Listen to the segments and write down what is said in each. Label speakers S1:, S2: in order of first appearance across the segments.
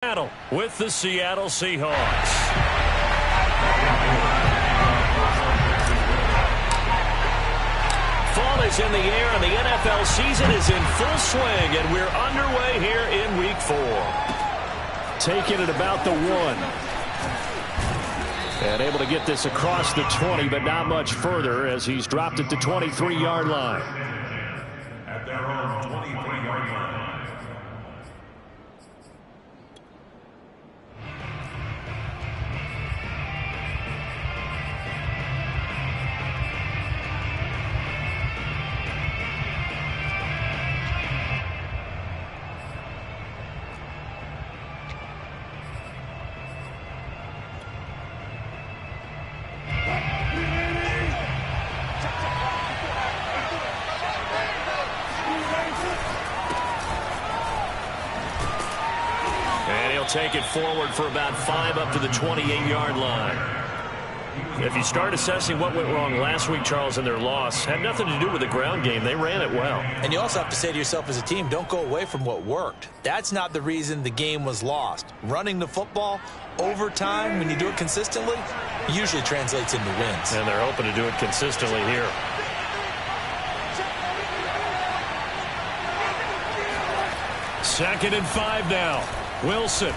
S1: Battle with the Seattle Seahawks. Fall is in the air and the NFL season is in full swing, and we're underway here in Week 4. Taking it about the 1. And able to get this across the 20, but not much further as he's dropped it to 23-yard line.
S2: At their own 23-yard line.
S1: Take it forward for about 5 up to the 28-yard line. If you start assessing what went wrong last week, Charles, in their loss, had nothing to do with the ground game. They ran it well.
S3: And you also have to say to yourself as a team, don't go away from what worked. That's not the reason the game was lost. Running the football over time, when you do it consistently, usually translates into wins.
S1: And they're hoping to do it consistently here. Second and 5 now. Wilson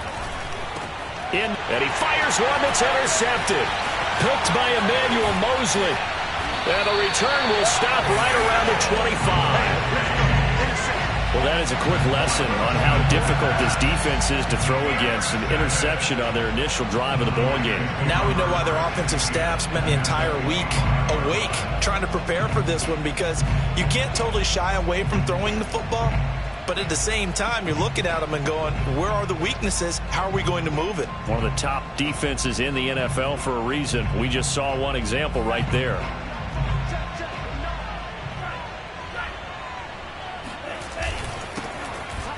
S1: in, and he fires one that's intercepted. Picked by Emmanuel Mosley. And the return will stop right around the 25. Well, that is a quick lesson on how difficult this defense is to throw against. An interception on their initial drive of the ball game.
S3: Now we know why their offensive staff spent the entire week awake trying to prepare for this one, because you can't totally shy away from throwing the football. But at the same time, you're looking at them and going, where are the weaknesses? How are we going to move it?
S1: One of the top defenses in the NFL for a reason. We just saw one example right there.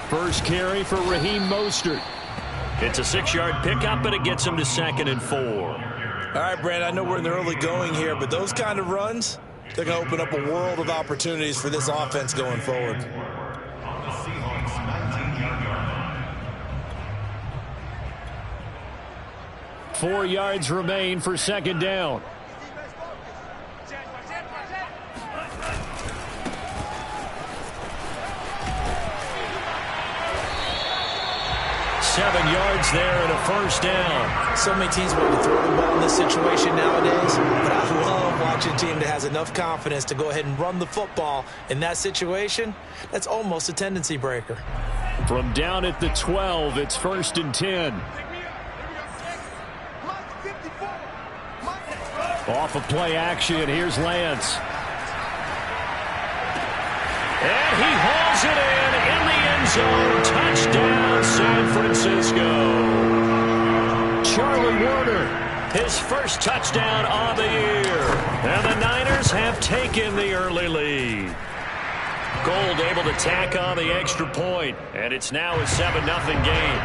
S1: First carry for Raheem Mostert. It's a 6-yard pickup, but it gets him to 2nd and 4.
S3: All right, Brandon, I know we're in the early going here, but those kind of runs, they're going to open up a world of opportunities for this offense going forward.
S1: 4 yards remain for 2nd down. Seven yards there and a first down.
S3: So many teams want to throw the ball in this situation nowadays, but I love watching a team that has enough confidence to go ahead and run the football. In that situation, that's almost a tendency breaker.
S1: From down at the 12, it's 1st and 10. Off of play action, here's Lance. And he hauls it in the end zone. Touchdown, San Francisco. Charlie Warner, his first touchdown of the year. And the Niners have taken the early lead. Gold able to tack on the extra point, and it's now a 7-0 game.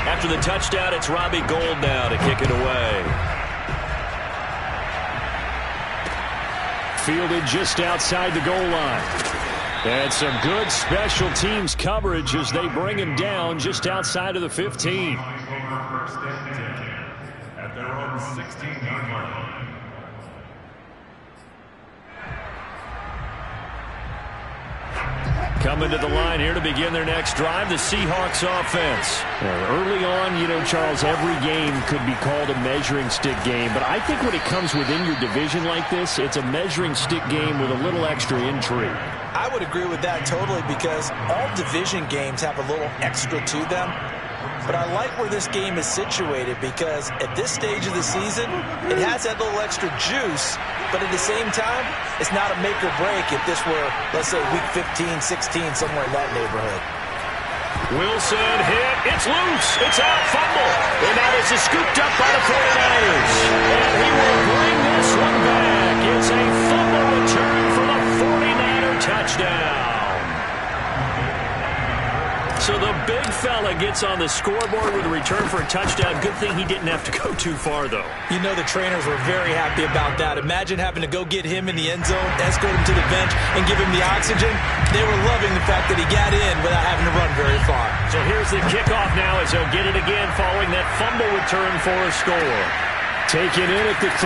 S1: After the touchdown, it's Robbie Gould now to kick it away. Fielded just outside the goal line. And some good special teams coverage as they bring him down just outside of the 15.
S2: At their own 16-yard line.
S1: Coming to the line here to begin their next drive, the Seahawks offense. Early on, you know, Charles, every game could be called a measuring stick game. But I think when it comes within your division like this, it's a measuring stick game with a little extra intrigue.
S3: I would agree with that totally, because all division games have a little extra to them. But I like where this game is situated, because at this stage of the season, it has that little extra juice. But at the same time, it's not a make or break if this were, let's say, week 15, 16, somewhere in that neighborhood.
S1: Wilson hit. It's loose. It's out. Fumble. And now this is scooped up by the 49ers. And he will bring this one back. It's a fumble return for the 49er touchdown. So the big fella gets on the scoreboard with a return for a touchdown. Good thing he didn't have to go too far, though.
S3: You know the trainers were very happy about that. Imagine having to go get him in the end zone, escort him to the bench, and give him the oxygen. They were loving the fact that he got in without having to run very far.
S1: So here's the kickoff now as he'll get it again following that fumble return for a score. Taken in at the 3.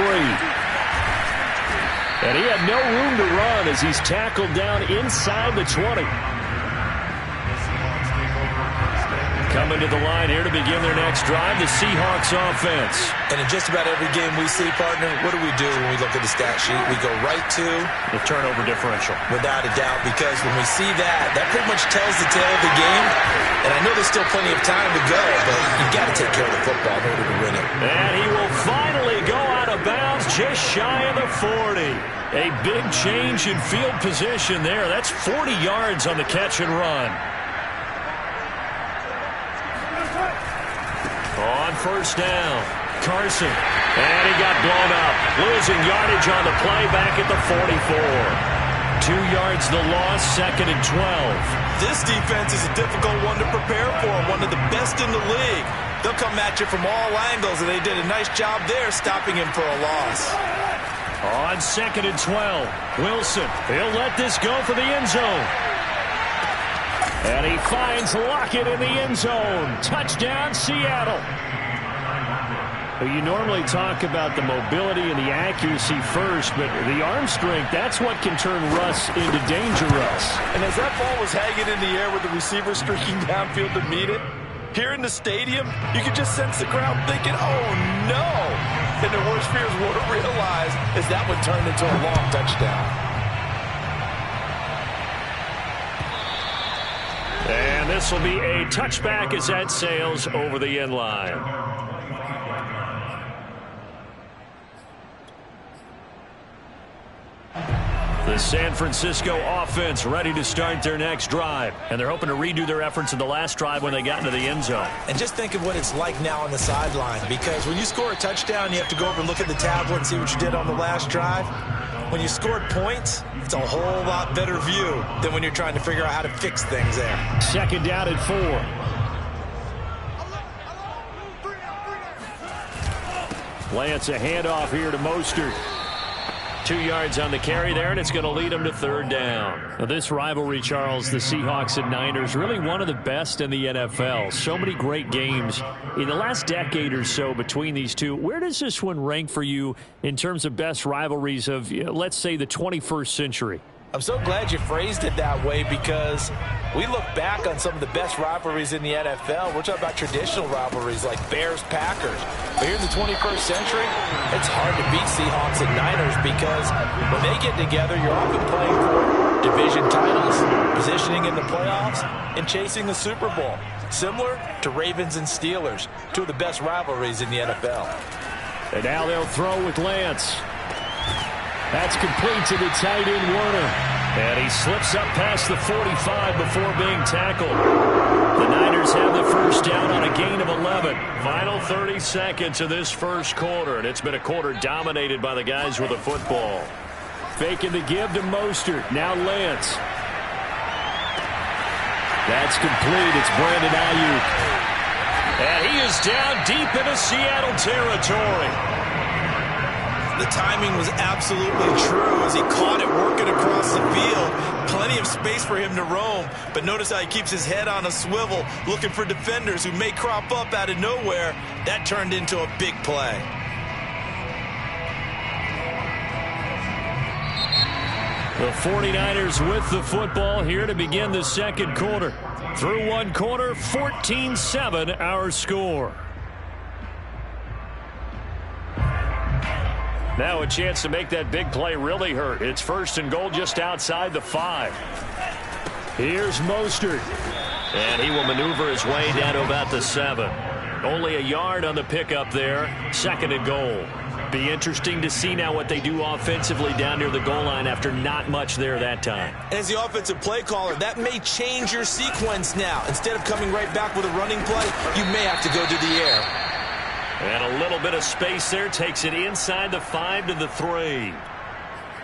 S1: And he had no room to run as he's tackled down inside the 20. Coming to the line here to begin their next drive, the Seahawks offense.
S3: And in just about every game we see, partner, what do when we look at the stat sheet? We go right to
S1: the turnover differential.
S3: Without a doubt, because when we see that, that pretty much tells the tale of the game. And I know there's still plenty of time to go, but you've got to take care of the football in order to win it.
S1: And he will finally go out of bounds just shy of the 40. A big change in field position there. That's 40 yards on the catch and run. On first down, Carson. And he got blown up. Losing yardage on the play back at the 44. 2 yards the loss, 2nd and 12.
S3: This defense is a difficult one to prepare for, one of the best in the league. They'll come at you from all angles, and they did a nice job there stopping him for a loss.
S1: On 2nd and 12, Wilson. He'll let this go for the end zone. And he finds Lockett in the end zone. Touchdown, Seattle. Well, you normally talk about the mobility and the accuracy first, but the arm strength, that's what can turn Russ into danger Russ.
S3: And as that ball was hanging in the air with the receiver streaking downfield to meet it, here in the stadium, you could just sense the crowd thinking, oh, no. And their worst fears were realized as that one turned into a long touchdown.
S1: And this will be a touchback as that sails over the end line. The San Francisco offense ready to start their next drive. And they're hoping to redo their efforts in the last drive when they got into the end zone.
S3: And just think of what it's like now on the sideline. Because when you score a touchdown, you have to go over and look at the tablet and see what you did on the last drive. When you scored points, it's a whole lot better view than when you're trying to figure out how to fix things there.
S1: 2nd down and 4. Lance, a handoff here to Mostert. 2 yards on the carry there, and it's going to lead them to 3rd down. Now, this rivalry, Charles, the Seahawks and Niners, really one of the best in the NFL. So many great games in the last decade or so between these two. Where does this one rank for you in terms of best rivalries of, let's say, the 21st century?
S3: I'm so glad you phrased it that way because we look back on some of the best rivalries in the NFL. We're talking about traditional rivalries like Bears-Packers. But here in the 21st century, it's hard to beat Seahawks and Niners because when they get together, you're often playing for division titles, positioning in the playoffs, and chasing the Super Bowl. Similar to Ravens and Steelers, two of the best rivalries in the NFL.
S1: And now they'll throw with Lance. That's complete to the tight end, Warner. And he slips up past the 45 before being tackled. The Niners have the first down on a gain of 11. Final 30 seconds of this first quarter, and it's been a quarter dominated by the guys with the football. Faking the give to Mostert. Now Lance. That's complete. It's Brandon Ayuk. And he is down deep into Seattle territory.
S3: The timing was absolutely true as he caught it working across the field. Plenty of space for him to roam, but notice how he keeps his head on a swivel, looking for defenders who may crop up out of nowhere. That turned into a big play.
S1: The 49ers with the football here to begin the second quarter. Through one quarter, 14-7 our score. Now a chance to make that big play really hurt. It's 1st and goal just outside the 5. Here's Mostert. And he will maneuver his way down to about the 7. Only a yard on the pickup there. 2nd and goal. Be interesting to see now what they do offensively down near the goal line after not much there that time.
S3: As the offensive play caller, that may change your sequence now. Instead of coming right back with a running play, you may have to go to the air.
S1: And a little bit of space there takes it inside the 5 to the 3.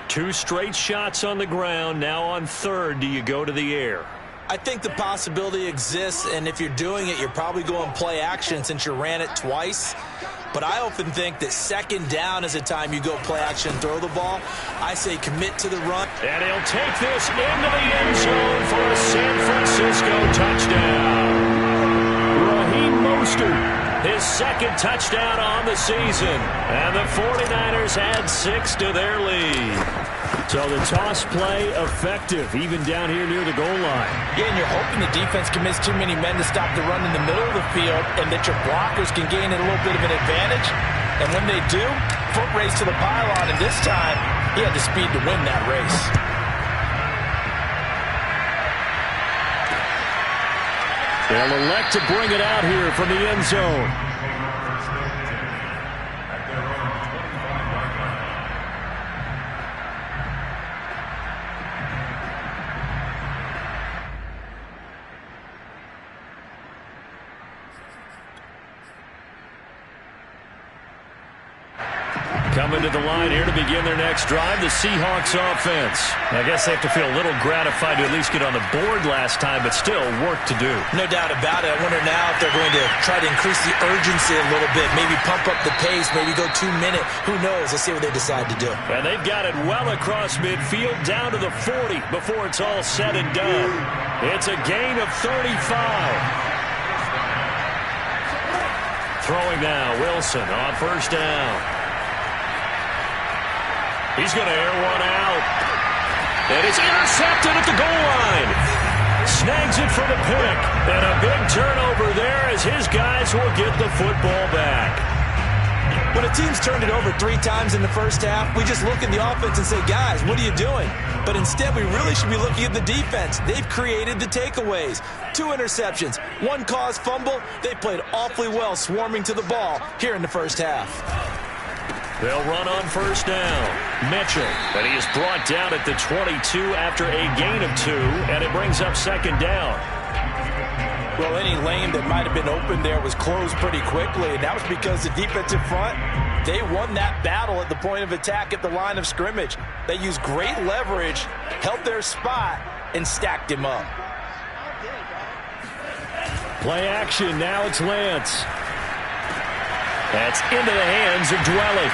S1: 2 straight shots on the ground. Now on 3rd, do you go to the air?
S3: I think the possibility exists, and if you're doing it, you're probably going play action since you ran it twice. But I often think that second down is a time you go play action and throw the ball. I say commit to the run.
S1: And he'll take this into the end zone for a San Francisco touchdown. Raheem Mostert, his second touchdown on the season. And the 49ers add 6 to their lead. So the toss play effective, even down here near the goal line.
S3: Yeah, and you're hoping the defense can miss too many men to stop the run in the middle of the field and that your blockers can gain a little bit of an advantage. And when they do, foot race to the pylon, and this time, he had the speed to win that race.
S1: They'll elect to bring it out here from the end zone. Coming to the line here to begin their next drive, the Seahawks offense. I guess they have to feel a little gratified to at least get on the board last time, but still work to do.
S3: No doubt about it. I wonder now if they're going to try to increase the urgency a little bit, maybe pump up the pace, maybe go 2 minute. Who knows? Let's see what they decide to do.
S1: And they've got it well across midfield, down to the 40 before it's all said and done. It's a gain of 35. Throwing now, Wilson on first down. He's going to air one out. And it's intercepted at the goal line. Snags it for the pick. And a big turnover there as his guys will get the football back.
S3: When a team's turned it over 3 times in the first half, we just look at the offense and say, guys, what are you doing? But instead, we really should be looking at the defense. They've created the takeaways. 2 interceptions, 1 caused fumble. They played awfully well swarming to the ball here in the first half.
S1: They'll run on first down. Mitchell, and he is brought down at the 22 after a gain of 2, and it brings up second down.
S3: Well, any lane that might have been open there was closed pretty quickly, and that was because the defensive front, they won that battle at the point of attack at the line of scrimmage. They used great leverage, held their spot, and stacked him up.
S1: Play action, now it's Lance. That's into the hands of Dwelly.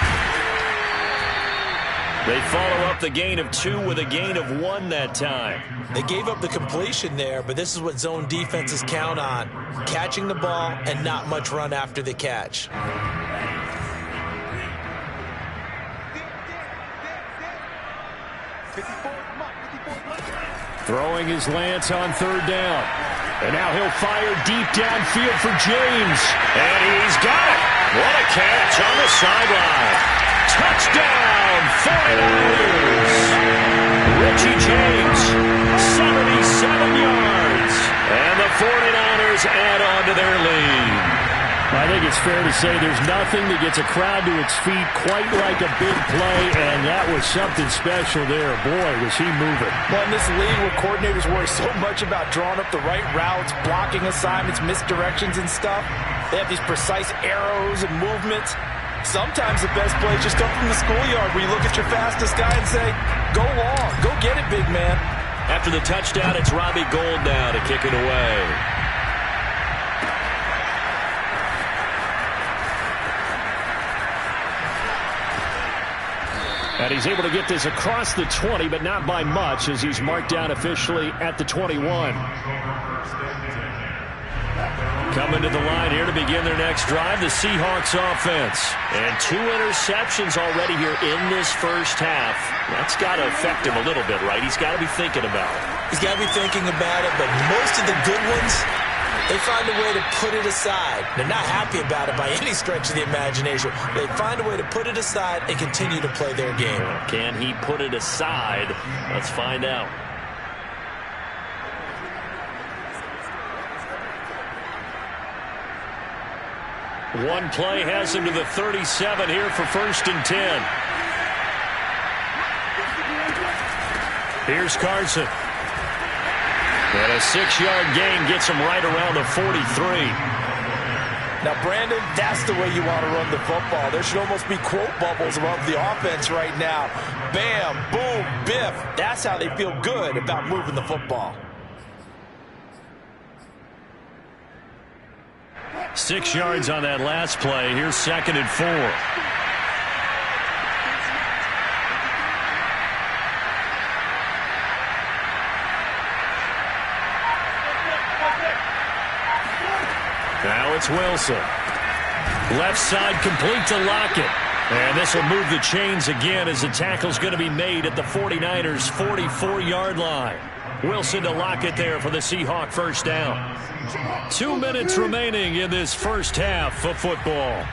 S1: They follow up the gain of 2 with a gain of 1 that time.
S3: They gave up the completion there, but this is what zone defenses count on. Catching the ball and not much run after the catch.
S1: Throwing his Lance on third down. And now he'll fire deep downfield for James. And he's got it. What a catch on the sideline. Touchdown, 49ers. Richie James, 77 yards. And the 49ers add on to their lead. I think it's fair to say there's nothing that gets a crowd to its feet quite like a big play, and that was something special there. Boy, was he moving.
S3: Well, in this league where coordinators worry so much about drawing up the right routes, blocking assignments, misdirections and stuff, they have these precise arrows and movements. Sometimes the best plays just come from the schoolyard where you look at your fastest guy and say, go long, go get it, big man.
S1: After the touchdown, it's Robbie Gould now to kick it away. And he's able to get this across the 20, but not by much, as he's marked down officially at the 21. Coming to the line here to begin their next drive, the Seahawks offense. And 2 interceptions already here in this first half. That's got to affect him a little bit, right? He's got to be thinking about it.
S3: He's got to be thinking about it, but most of the good ones, they find a way to put it aside. They're not happy about it by any stretch of the imagination. They find a way to put it aside and continue to play their game.
S1: Can he put it aside? Let's find out. One play has him to the 37 here for 1st and 10. Here's Carson. And a 6-yard gain gets him right around the 43.
S3: Now, Brandon, that's the way you want to run the football. There should almost be quote bubbles above the offense right now. Bam, boom, biff. That's how they feel good about moving the football.
S1: 6 yards on that last play. Here's 2nd and 4. Now it's Wilson. Left side complete to Lockett. And this will move the chains again as the tackle's going to be made at the 49ers' 44-yard line. Wilson to Lockett there for the Seahawk first down. 2 minutes remaining in this first half of football.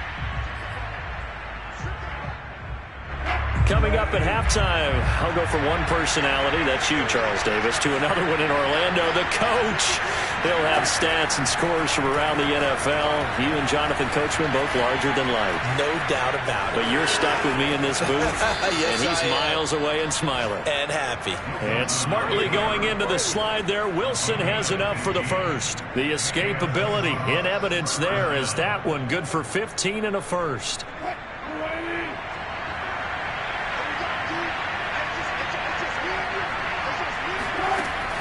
S1: Coming up at halftime, I'll go from one personality, that's you, Charles Davis, to another one in Orlando, the coach. He'll have stats and scores from around the NFL. You and Jonathan Coachman both larger than life.
S3: No doubt about it.
S1: But you're stuck with me in this booth,
S3: yes,
S1: and he's miles away and smiling.
S3: And happy.
S1: And smartly going into the slide there, Wilson has enough for the first. The escapability in evidence there as that one good for 15 and a first.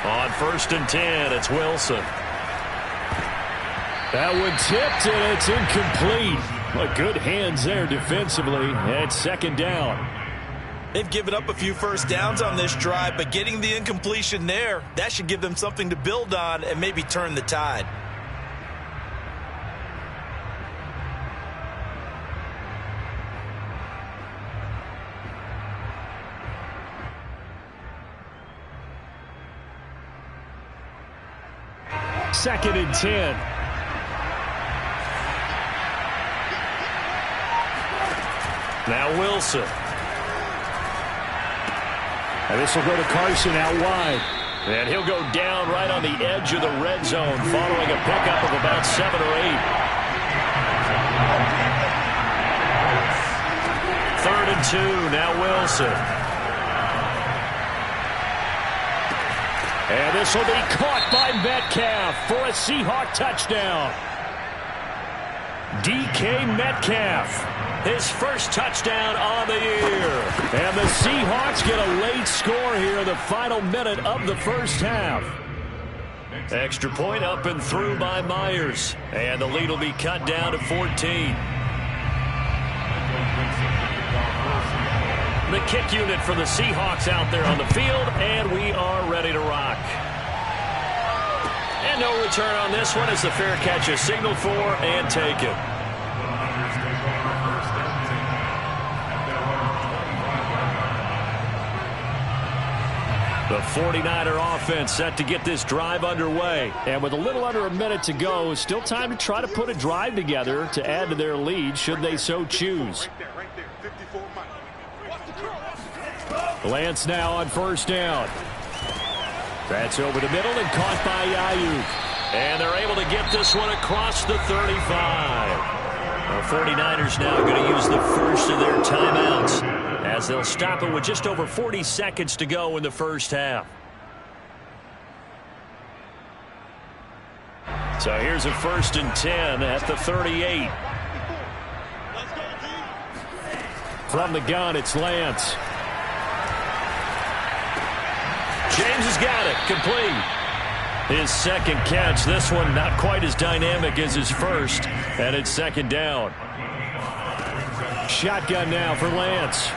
S1: On 1st and 10, it's Wilson. That one tipped, and it's incomplete. But good hands there defensively. And 2nd down.
S3: They've given up a few first downs on this drive, but getting the incompletion there, that should give them something to build on and maybe turn the tide.
S1: Second and 10. Now Wilson. And this will go to Carson out wide. And he'll go down right on the edge of the red zone following a pickup of about 7 or 8. 3rd and 2. Now Wilson. And this will be caught by Metcalf for a Seahawk touchdown. DK Metcalf, his first touchdown on the year. And the Seahawks get a late score here in the final minute of the first half. Extra point up and through by Myers. And the lead will be cut down to 14. The kick unit for the Seahawks out there on the field, and we are ready to rock. And no return on this one as the fair catch is signaled for and taken. The 49er offense set to get this drive underway. And with a little under a minute to go, still time to try to put a drive together to add to their lead should they so choose. Lance now on 1st down. That's over the middle and caught by Ayuk. And they're able to get this one across the 35. The 49ers now going to use the first of their timeouts as they'll stop it with just over 40 seconds to go in the first half. So here's a 1st and 10 at the 38. From the gun, it's Lance. James has got it. Complete. His second catch. This one not quite as dynamic as his first. And it's 2nd down. Shotgun now for Lance.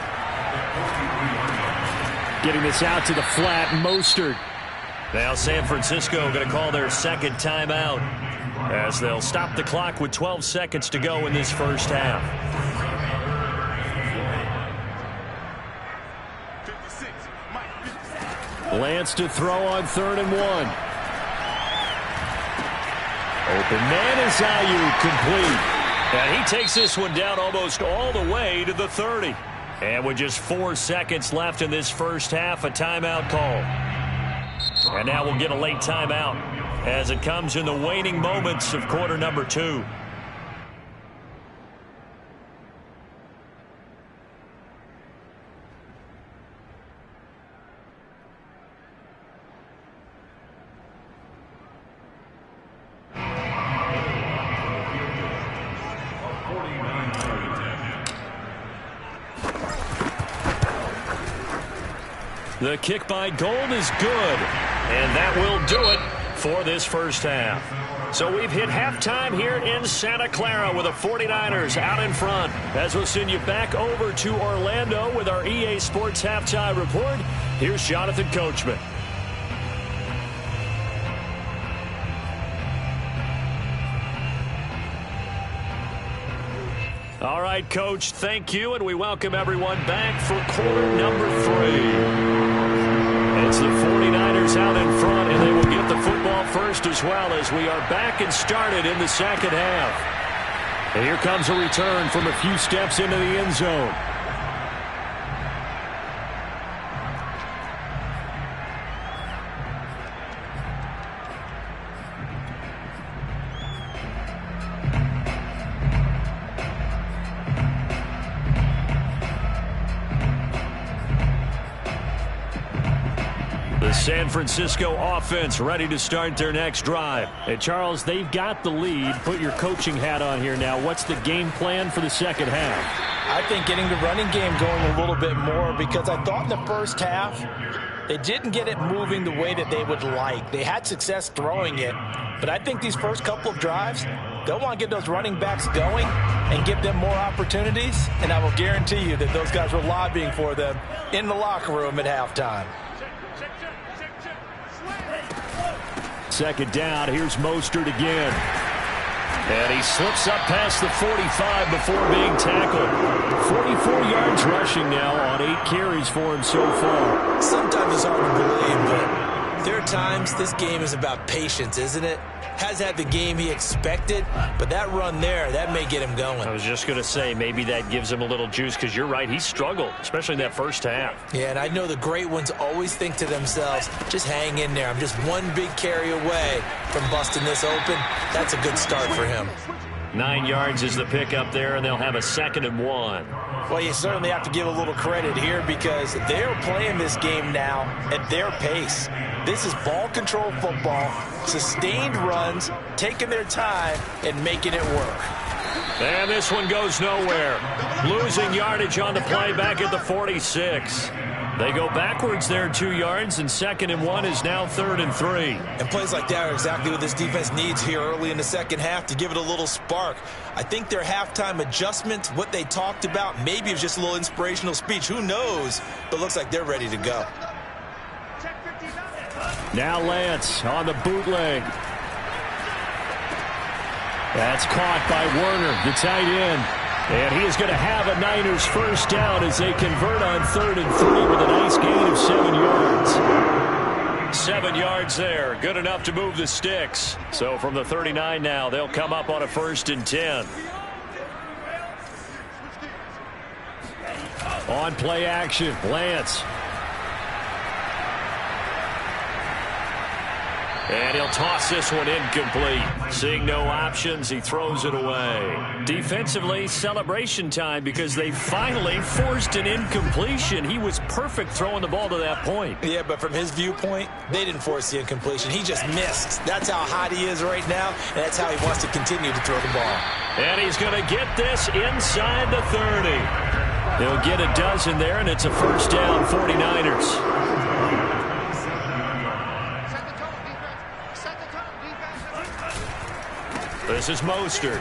S1: Getting this out to the flat. Mostert. Now San Francisco going to call their 2nd timeout as they'll stop the clock with 12 seconds to go in this first half. Lance to throw on 3rd and 1. Open man is Ayuk, complete. And he takes this one down almost all the way to the 30. And with just 4 seconds left in this first half, a timeout call. And now we'll get a late timeout as it comes in the waning moments of quarter number 2. The kick by Gold is good, and that will do it for this first half. So we've hit halftime here in Santa Clara with the 49ers out in front. As we'll send you back over to Orlando with our EA Sports Halftime Report, here's Jonathan Coachman. All right, Coach, thank you, and we welcome everyone back for quarter number 3. It's the 49ers out in front, and they will get the football first as well as we are back and started in the second half. And here comes a return from a few steps into the end zone. San Francisco offense ready to start their next drive.
S4: And Charles, they've got the lead. Put your coaching hat on here now. What's the game plan for the second half?
S3: I think getting the running game going a little bit more, because I thought in the first half they didn't get it moving the way that they would like. They had success throwing it, but I think these first couple of drives, they'll want to get those running backs going and give them more opportunities, and I will guarantee you that those guys were lobbying for them in the locker room at halftime.
S1: Second down, here's Mostert again. And he slips up past the 45 before being tackled. 44 yards rushing now on 8 carries for him so far.
S3: Sometimes it's hard to believe, but there are times this game is about patience, isn't it? Has had the game he expected, but that run there, that may get him going.
S1: I was just going to say, maybe that gives him a little juice, because you're right, he struggled, especially in that first half.
S3: Yeah, and I know the great ones always think to themselves, just hang in there. I'm just one big carry away from busting this open. That's a good start for him.
S1: 9 yards is the pickup there, and they'll have a 2nd and 1.
S3: Well, you certainly have to give a little credit here, because they're playing this game now at their pace. This is ball control football, sustained runs, taking their time and making it work.
S1: And this one goes nowhere. Losing yardage on the play back at the 46. They go backwards there 2 yards, and 2nd and 1 is now 3rd and 3.
S3: And plays like that are exactly what this defense needs here early in the second half to give it a little spark. I think their halftime adjustment, what they talked about, maybe it was just a little inspirational speech. Who knows? But looks like they're ready to go.
S1: Now Lance on the bootleg. That's caught by Werner, the tight end. And he is going to have a Niners first down as they convert on 3rd and 3 with a nice gain of 7 yards. 7 yards there, good enough to move the sticks. So from the 39 now, they'll come up on a 1st and 10. On play action, Lance. And he'll toss this one incomplete. Seeing no options, he throws it away. Defensively, celebration time, because they finally forced an incompletion. He was perfect throwing the ball to that point.
S3: Yeah, but from his viewpoint, they didn't force the incompletion. He just missed. That's how hot he is right now, and that's how he wants to continue to throw the ball.
S1: And he's going to get this inside the 30. He'll get a dozen there, and it's a first down, 49ers. This is Mostert.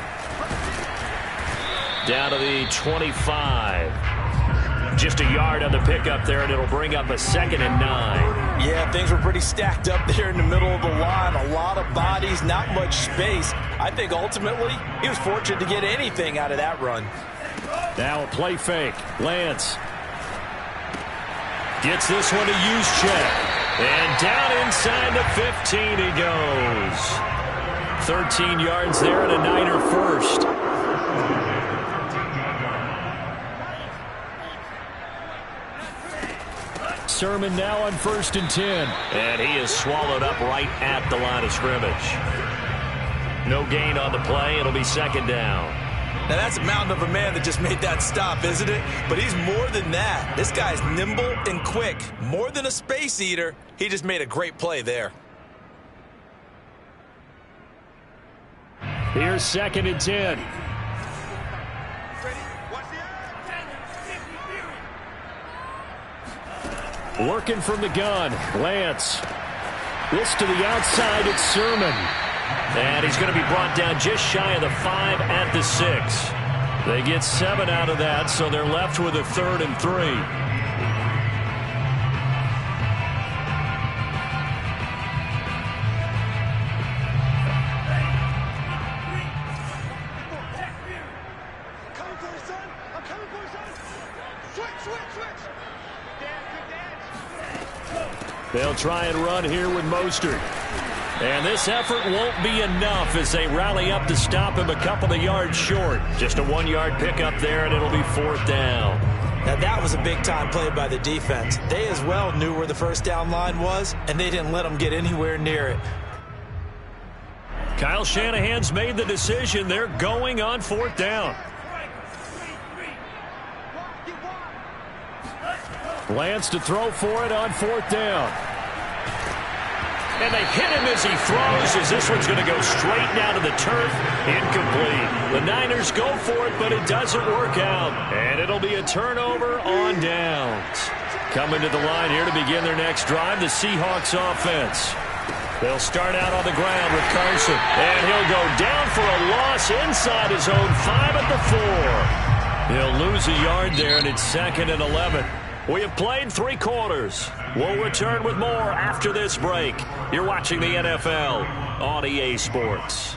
S1: Down to the 25. Just a yard on the pickup there, and it'll bring up a 2nd and 9.
S3: Yeah, things were pretty stacked up there in the middle of the line. A lot of bodies, not much space. I think ultimately he was fortunate to get anything out of that run.
S1: Now a play fake. Lance gets this one to Juszczyk. And down inside the 15 he goes. 13 yards there and a Niner first. Sermon now on 1st and 10. And he is swallowed up right at the line of scrimmage. No gain on the play. It'll be 2nd down.
S3: Now that's a mountain of a man that just made that stop, isn't it? But he's more than that. This guy's nimble and quick. More than a space eater. He just made a great play there.
S1: Here's 2nd and 10. Working from the gun, Lance. This to the outside, it's Sermon. And he's going to be brought down just shy of the 5 at the 6. They get 7 out of that, so they're left with a 3rd and 3. They'll try and run here with Mostert. And this effort won't be enough as they rally up to stop him a couple of yards short. Just a 1-yard pickup there, and it'll be 4th down.
S3: Now that was a big-time play by the defense. They as well knew where the first down line was, and they didn't let them get anywhere near it.
S1: Kyle Shanahan's made the decision. They're going on 4th down. Lance to throw for it on 4th down. And they hit him as he throws, as this one's going to go straight down to the turf. Incomplete. The Niners go for it, but it doesn't work out. And it'll be a turnover on downs. Coming to the line here to begin their next drive, the Seahawks offense. They'll start out on the ground with Carson. And he'll go down for a loss inside his own 5 at the 4. He'll lose a yard there, and it's 2nd and 11. We have played 3 quarters. We'll return with more after this break. You're watching the NFL on EA Sports.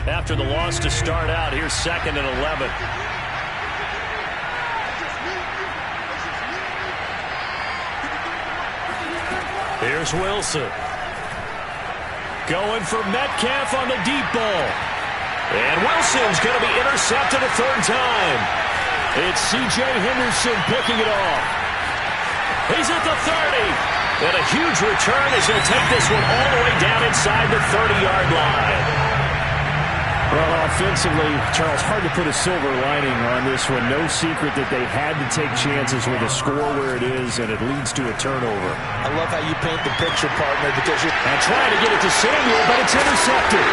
S1: After the loss to start out, here's 2nd and 11. Here's Wilson. Going for Metcalf on the deep ball. And Wilson's going to be intercepted a 3rd time. It's C.J. Henderson picking it off. He's at the 30. And a huge return as he'll take this one all the way down inside the 30-yard line.
S4: Well, offensively, Charles, hard to put a silver lining on this one. No secret that they had to take chances with a score where it is, and it leads to a turnover.
S3: I love how you paint the picture, partner, because you're
S1: trying to get it to Samuel, but it's intercepted.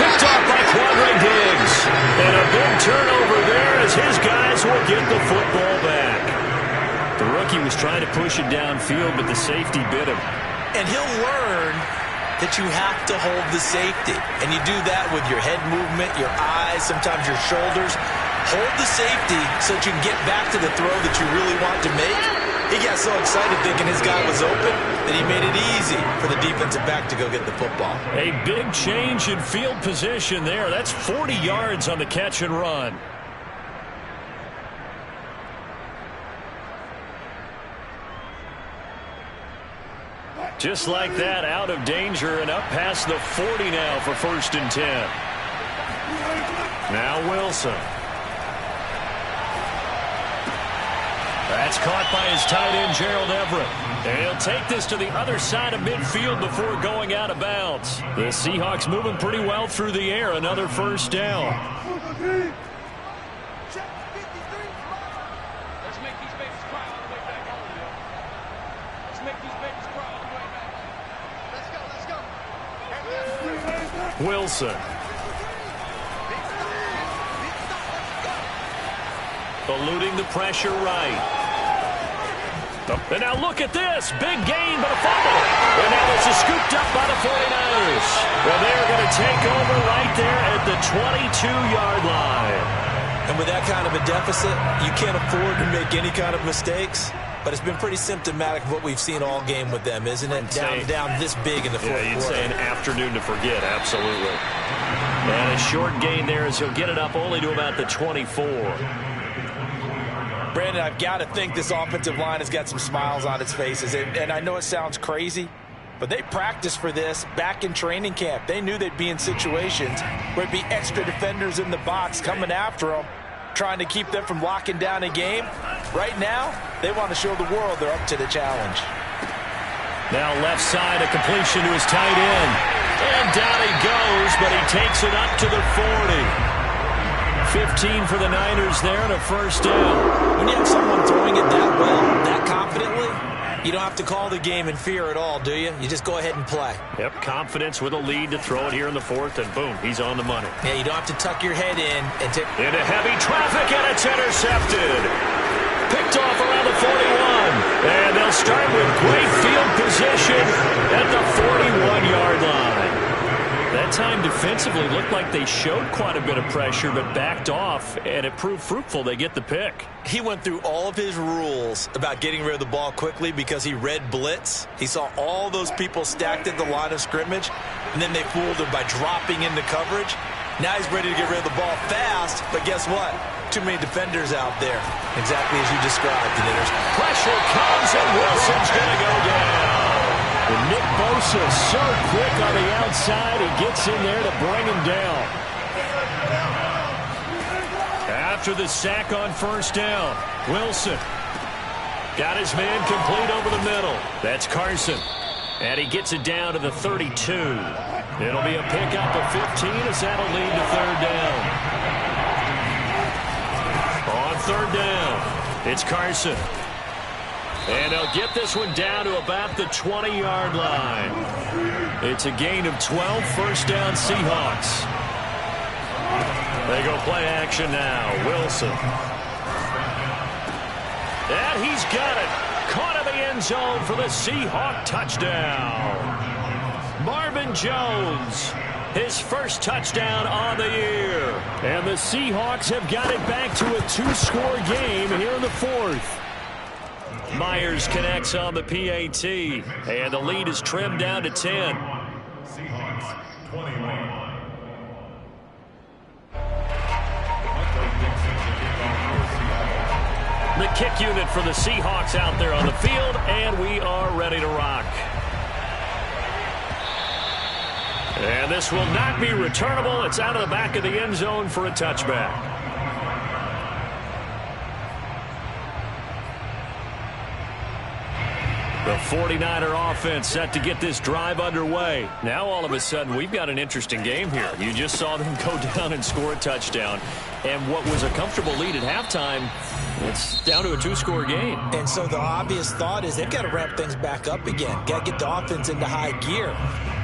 S1: Picked off by Quandre Diggs. And a big turnover there as his guys will get the football back. The rookie was trying to push it downfield, but the safety bit him.
S3: And he'll learn that you have to hold the safety. And you do that with your head movement, your eyes, sometimes your shoulders. Hold the safety so that you can get back to the throw that you really want to make. He got so excited thinking his guy was open that he made it easy for the defensive back to go get the football.
S1: A big change in field position there. That's 40 yards on the catch and run. Just like that, out of danger and up past the 40 now for 1st and 10. Now Wilson. That's caught by his tight end, Gerald Everett. And he'll take this to the other side of midfield before going out of bounds. The Seahawks moving pretty well through the air. Another 1st down. Wilson. Eluding the pressure right. And now look at this. Big gain, but a fumble. And now this is scooped up by the 49ers. Well, they're going to take over right there at the 22-yard line.
S3: And with that kind of a deficit, you can't afford to make any kind of mistakes. But it's been pretty symptomatic of what we've seen all game with them, isn't it? Down this big in the fourth quarter.
S1: Yeah, you'd say an afternoon to forget, absolutely. And a short gain there as he'll get it up only to about the 24.
S3: Brandon, I've got to think this offensive line has got some smiles on its faces. And I know it sounds crazy, but they practiced for this back in training camp. They knew they'd be in situations where it'd be extra defenders in the box coming after them, trying to keep them from locking down a game. Right now, they want to show the world they're up to the challenge.
S1: Now left side, a completion to his tight end. And down he goes, but he takes it up to the 40. 15 for the Niners there and a 1st down.
S3: When you have someone throwing it that well, that confidently, you don't have to call the game in fear at all, do you? You just go ahead and play.
S1: Yep, confidence with a lead to throw it here in the 4th, and boom, he's on the money.
S3: Yeah, you don't have to tuck your head in and take...
S1: Into heavy traffic, and it's intercepted. Picked off around the 41. And they'll start with great field position at the 41-yard line. That time defensively looked like they showed quite a bit of pressure but backed off, and it proved fruitful. They get the pick.
S3: He went through all of his rules about getting rid of the ball quickly because he read blitz. He saw all those people stacked at the line of scrimmage, and then they fooled him by dropping into coverage. Now he's ready to get rid of the ball fast, but guess what? Too many defenders out there. Exactly as you described, Knitters.
S1: Pressure comes, and Wilson's going to go down.
S4: And Nick Bosa so quick on the outside, he gets in there to bring him down.
S1: After the sack on first down, Wilson got his man complete over the middle. That's Carson. And he gets it down to the 32. It'll be a pickup of 15 as that'll lead to third down. On third down, it's Carson. And they'll get this one down to about the 20-yard line. It's a gain of 12, first down Seahawks. They go play action now. Wilson. And he's got it. Caught in the end zone for the Seahawk touchdown. Marvin Jones, his first touchdown on the year.
S4: And the Seahawks have got it back to a 2-score game here in the fourth.
S1: Myers connects on the PAT, and the lead is trimmed down to 10.
S2: Seahawks 21.
S1: The kick unit for the Seahawks out there on the field, and we are ready to rock. And this will not be returnable. It's out of the back of the end zone for a touchback. The 49er offense set to get this drive underway. Now all of a sudden we've got an interesting game here. You just saw them go down and score a touchdown. And what was a comfortable lead at halftime, it's down to a 2-score game.
S3: And so the obvious thought is they've got to ramp things back up again. Got to get the offense into high gear.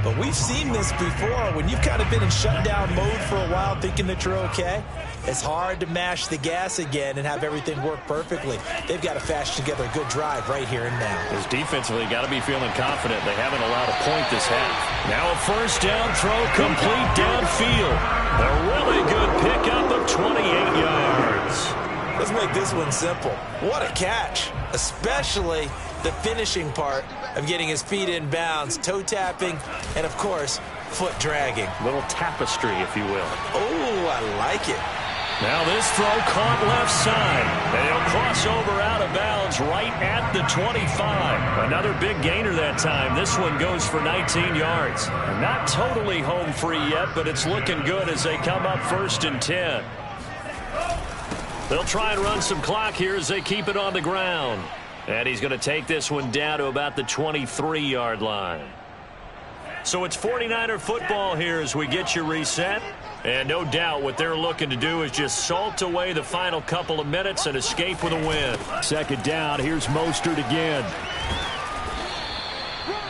S3: But we've seen this before. When you've kind of been in shutdown mode for a while thinking that you're okay, it's hard to mash the gas again and have everything work perfectly. They've got to fashion together a good drive right here and now.
S1: Because defensively, got to be feeling confident. They haven't allowed a point this half. Now a first down throw complete downfield. A really good pickup of 28 yards.
S3: Let's make this one simple. What a catch, especially the finishing part of getting his feet in bounds, toe tapping, and of course, foot dragging.
S1: Little tapestry, if you will.
S3: Oh, I like it.
S1: Now this throw caught left side. They'll cross over out of bounds right at the 25. Another big gainer that time. This one goes for 19 yards. Not totally home free yet, but it's looking good as they come up first and 10. They'll try and run some clock here as they keep it on the ground. And he's going to take this one down to about the 23-yard line. So it's 49er football here as we get you reset. And no doubt what they're looking to do is just salt away the final couple of minutes and escape with a win.
S4: Second down, here's Mostert again.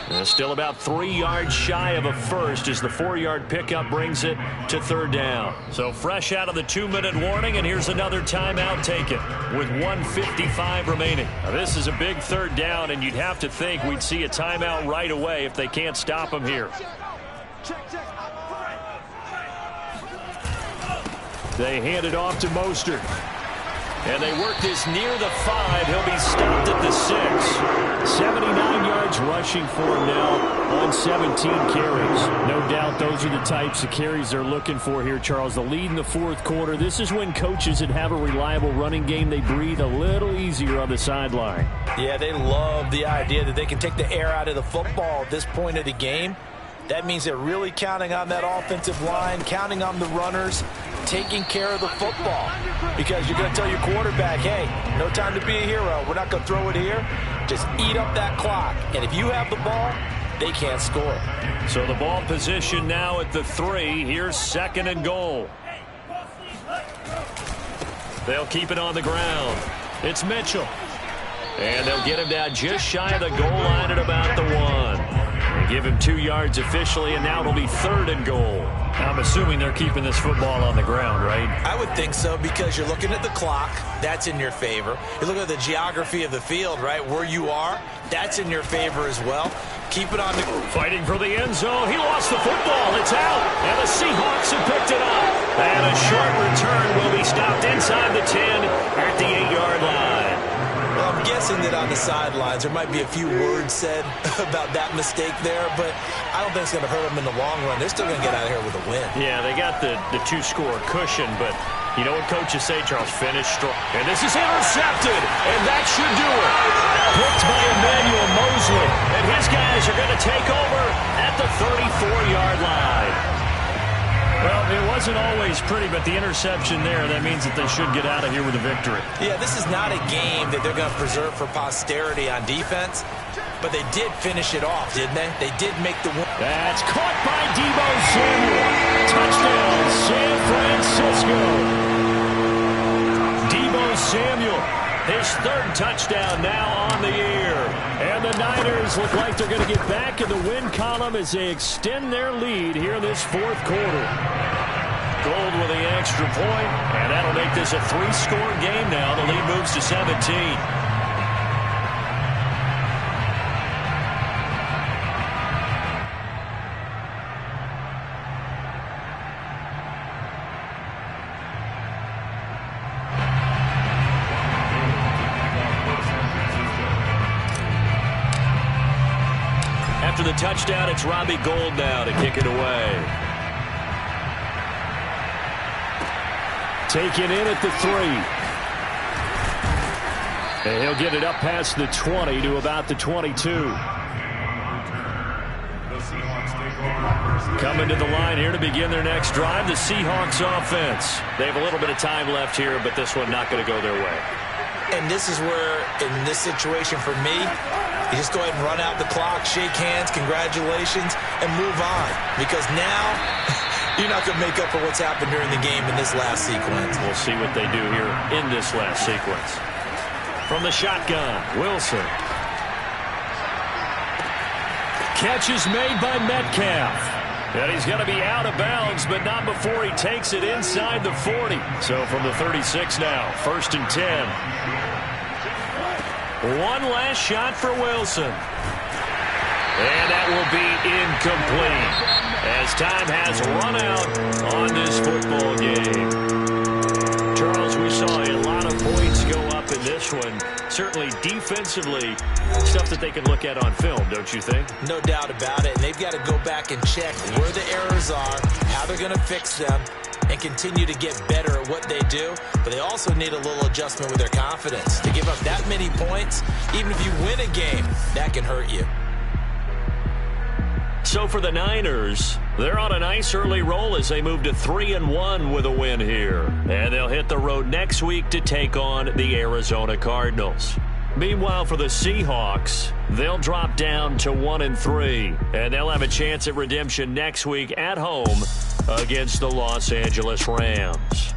S1: And still about 3 yards shy of a first as the 4-yard pickup brings it to third down. So fresh out of the 2-minute warning, and here's another timeout taken with 1:55 remaining. Now this is a big third down, and you'd have to think we'd see a timeout right away if they can't stop them here.
S4: They hand it off to Mostert.
S1: And they work this near the 5. He'll be stopped at the 6.
S4: 79 yards rushing for him now on 17 carries. No doubt those are the types of carries they're looking for here, Charles. The lead in the fourth quarter. This is when coaches that have a reliable running game, they breathe a little easier on the sideline.
S3: Yeah, they love the idea that they can take the air out of the football at this point of the game. That means they're really counting on that offensive line, counting on the runners, taking care of the football. Because you're going to tell your quarterback, hey, no time to be a hero. We're not going to throw it here. Just eat up that clock. And if you have the ball, they can't score.
S1: So the ball position now at the 3. Here's second and goal. They'll keep it on the ground. It's Mitchell. And they'll get him down just shy of the goal line at about the 1.
S4: give him 2 yards officially, and now it'll be 3rd and goal. I'm assuming they're keeping this football on the ground, right?
S3: I would think so, because you're looking at the clock. That's in your favor. You look at the geography of the field, right? Where you are, that's in your favor as well. Keep it on the...
S1: Fighting for the end zone. He lost the football. It's out. And the Seahawks have picked it up. And a short return will be stopped inside the 10 at the 8-yard line.
S3: Well, I'm guessing that on the sidelines there might be a few words said about that mistake there, but I don't think it's going to hurt them in the long run. They're still going to get out of here with a win.
S1: Yeah, they got the 2-score cushion, but you know what coaches say, Charles? Finish strong. And this is intercepted, and that should do it. Picked by Emmanuel Mosley, and his guys are going to take over at the 34-yard line. Well, it wasn't always pretty, but the interception there, that means that they should get out of here with a victory.
S3: Yeah, this is not a game that they're going to preserve for posterity on defense, but they did finish it off, didn't they? They did make the win.
S1: That's caught by Deebo Samuel. Touchdown, San Francisco. Deebo Samuel, his 3rd touchdown now on the year. And the Niners look like they're going to get back in the win column as they extend their lead here in this 4th quarter. Gold with the extra point, and that'll make this a 3-score game now. The lead moves to 17. After the touchdown, it's Robbie Gould now to kick it away. Taken in at the 3. And he'll get it up past the 20 to about the 22. Coming to the line here to begin their next drive, the Seahawks offense. They have a little bit of time left here, but this one not going to go their way.
S3: And this is where, in this situation for me, you just go ahead and run out the clock, shake hands, congratulations, and move on. Because now, you're not going to make up for what's happened during the game in this last sequence.
S1: We'll see what they do here in this last sequence. From the shotgun, Wilson. Catch is made by Metcalf. And he's going to be out of bounds, but not before he takes it inside the 40. So from the 36 now, 1st and 10. One last shot for Wilson. And that will be incomplete as time has run out on this football game. Charles, we saw a lot of points go up in this one. Certainly defensively, stuff that they can look at on film, don't you think?
S3: No doubt about it. And they've got to go back and check where the errors are, how they're going to fix them, and continue to get better at what they do. But they also need a little adjustment with their confidence. To give up that many points, even if you win a game, that can hurt you.
S1: So for the Niners, they're on a nice early roll as they move to 3-1 with a win here. And they'll hit the road next week to take on the Arizona Cardinals. Meanwhile, for the Seahawks, they'll drop down to 1-3. And they'll have a chance at redemption next week at home against the Los Angeles Rams.